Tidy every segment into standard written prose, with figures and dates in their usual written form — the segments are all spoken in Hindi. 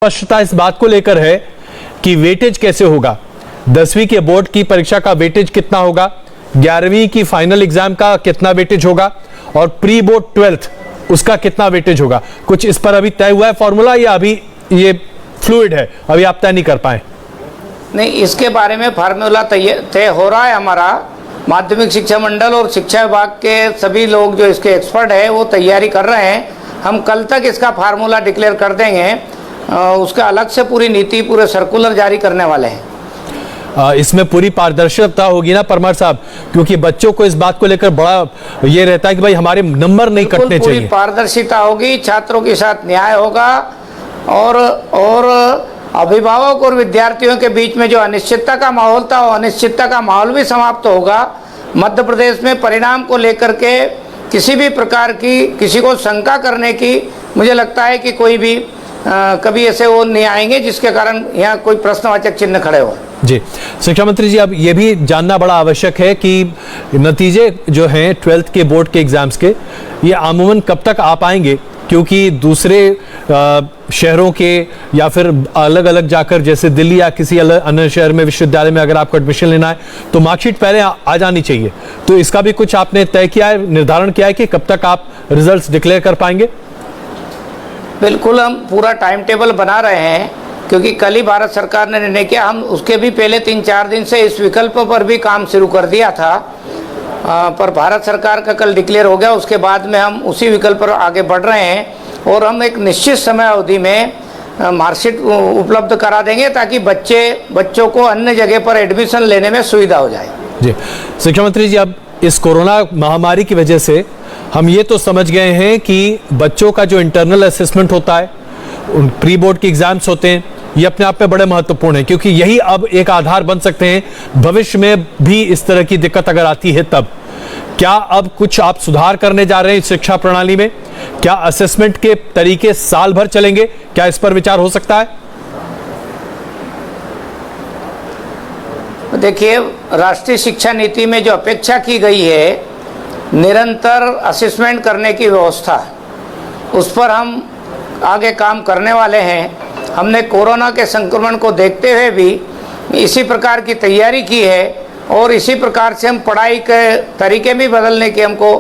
स्पष्टता इस बात को लेकर है कि वेटेज कैसे होगा। 10वीं के बोर्ड की परीक्षा का वेटेज कितना होगा, 11वीं की फाइनल एग्जाम का कितना वेटेज होगा और प्री बोर्ड 12th उसका कितना वेटेज होगा। कुछ इस पर अभी तय हुआ है फॉर्मूला या अभी ये फ्लूइड है, अभी आप तय नहीं कर पाए? नहीं, इसके बारे में फार्मूला तय हो रहा है। हमारा माध्यमिक शिक्षा मंडल और शिक्षा विभाग के सभी लोग जो इसके एक्सपर्ट है वो तैयारी कर रहे हैं। हम कल तक इसका फार्मूला डिक्लेयर कर देंगे। उसका अलग से पूरी नीति, पूरे सर्कुलर जारी करने वाले हैं। इसमें पूरी पारदर्शिता होगी ना परमार साहब, क्योंकि बच्चों को इस बात को लेकर बड़ा ये रहता है कि भाई हमारे नंबर नहीं कटने चाहिए। पूरी पारदर्शिता होगी, छात्रों के साथ न्याय होगा और अभिभावक और विद्यार्थियों के बीच में जो अनिश्चितता का माहौल था वो अनिश्चितता का माहौल भी समाप्त होगा। मध्य प्रदेश में परिणाम को लेकर के किसी भी प्रकार की किसी को शंका करने की मुझे लगता है कि कोई भी कभी ऐसे वो नहीं आएंगे जिसके कारण यहाँ कोई प्रश्नवाचक चिन्ह खड़े हो। जी, शिक्षा मंत्री जी, अब ये भी जानना बड़ा आवश्यक है कि नतीजे जो हैं 12th के बोर्ड के एग्जाम्स के, ये अमूमन कब तक आ पाएंगे, क्योंकि दूसरे शहरों के या फिर अलग अलग जाकर जैसे दिल्ली या किसी अन्य शहर में विश्वविद्यालय में अगर आपको एडमिशन लेना है तो मार्कशीट पहले आ जानी चाहिए। तो इसका भी कुछ आपने तय किया है, निर्धारण किया है कि कब तक आप रिजल्ट्स डिक्लेयर कर पाएंगे? बिल्कुल, हम पूरा टाइम टेबल बना रहे हैं, क्योंकि कल ही भारत सरकार ने निर्णय किया। हम उसके भी पहले 3-4 दिन से इस विकल्प पर भी काम शुरू कर दिया था, पर भारत सरकार का कल डिक्लेयर हो गया। उसके बाद में हम उसी विकल्प पर आगे बढ़ रहे हैं और हम एक निश्चित समय अवधि में मार्कशीट उपलब्ध करा देंगे ताकि बच्चों को अन्य जगह पर एडमिशन लेने में सुविधा हो जाए। जी, शिक्षा मंत्री जी, अब इस कोरोना महामारी की वजह से हम ये तो समझ गए हैं कि बच्चों का जो इंटरनल असेसमेंट होता है, उन प्री बोर्ड के एग्जाम्स होते हैं, ये अपने आप में बड़े महत्वपूर्ण है, क्योंकि यही अब एक आधार बन सकते हैं भविष्य में भी इस तरह की दिक्कत अगर आती है तब। क्या अब कुछ आप सुधार करने जा रहे हैं शिक्षा प्रणाली में? क्या असेसमेंट के तरीके साल भर चलेंगे? क्या इस पर विचार हो सकता है? देखिए, राष्ट्रीय शिक्षा नीति में जो अपेक्षा की गई है निरंतर असेसमेंट करने की व्यवस्था, उस पर हम आगे काम करने वाले हैं। हमने कोरोना के संक्रमण को देखते हुए भी इसी प्रकार की तैयारी की है और इसी प्रकार से हम पढ़ाई के तरीके भी बदलने के हमको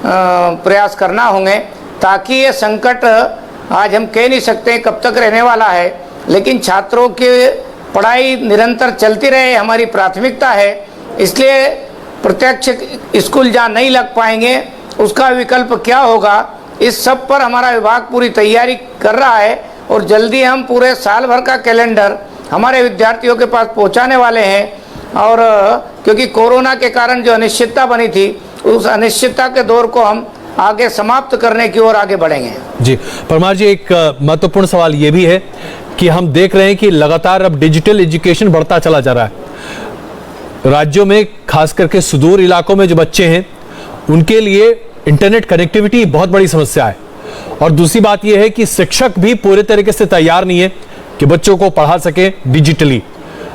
प्रयास करना होंगे, ताकि ये संकट आज हम कह नहीं सकते कब तक रहने वाला है, लेकिन छात्रों की पढ़ाई निरंतर चलती रहे हमारी प्राथमिकता है। इसलिए प्रत्यक्ष स्कूल जहाँ नहीं लग पाएंगे उसका विकल्प क्या होगा, इस सब पर हमारा विभाग पूरी तैयारी कर रहा है और जल्दी हम पूरे साल भर का कैलेंडर हमारे विद्यार्थियों के पास पहुंचाने वाले हैं। और क्योंकि कोरोना के कारण जो अनिश्चितता बनी थी, उस अनिश्चितता के दौर को हम आगे समाप्त करने की ओर आगे बढ़ेंगे। जी परमार जी, एक महत्वपूर्ण सवाल ये भी है कि हम देख रहे हैं कि लगातार अब डिजिटल एजुकेशन बढ़ता चला जा रहा है। राज्यों में खास करके सुदूर इलाकों में जो बच्चे हैं उनके लिए इंटरनेट कनेक्टिविटी बहुत बड़ी समस्या है, और दूसरी बात यह है कि शिक्षक भी पूरे तरीके से तैयार नहीं है कि बच्चों को पढ़ा सके डिजिटली।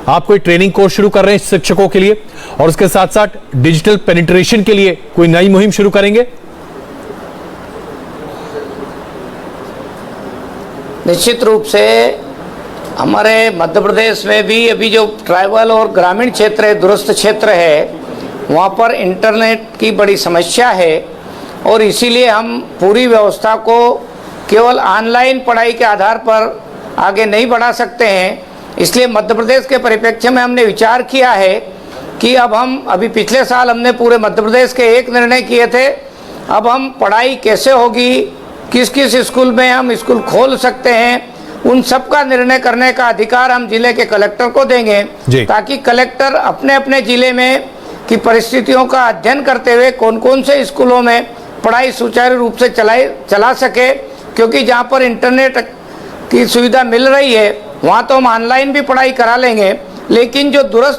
आप कोई ट्रेनिंग कोर्स शुरू कर रहे हैं शिक्षकों के लिए और उसके साथ साथ डिजिटल पेनिट्रेशन के लिए कोई नई मुहिम शुरू करेंगे? निश्चित रूप से हमारे मध्य प्रदेश में भी अभी जो ट्राइबल और ग्रामीण क्षेत्र है, दूरस्थ क्षेत्र है, वहाँ पर इंटरनेट की बड़ी समस्या है और इसीलिए हम पूरी व्यवस्था को केवल ऑनलाइन पढ़ाई के आधार पर आगे नहीं बढ़ा सकते हैं। इसलिए मध्य प्रदेश के परिप्रेक्ष्य में हमने विचार किया है कि अब हम पिछले साल हमने पूरे मध्य प्रदेश के एक निर्णय किए थे, अब हम पढ़ाई कैसे होगी, किस किस स्कूल में हम स्कूल खोल सकते हैं, उन सब का निर्णय करने का अधिकार हम जिले के कलेक्टर को देंगे, ताकि कलेक्टर अपने अपने जिले में की परिस्थितियों का अध्ययन करते हुए कौन कौन से स्कूलों में पढ़ाई सुचारू रूप से चला सके। क्योंकि जहाँ पर इंटरनेट की सुविधा मिल रही है वहाँ तो हम ऑनलाइन भी पढ़ाई करा लेंगे, लेकिन जो दूरस्थ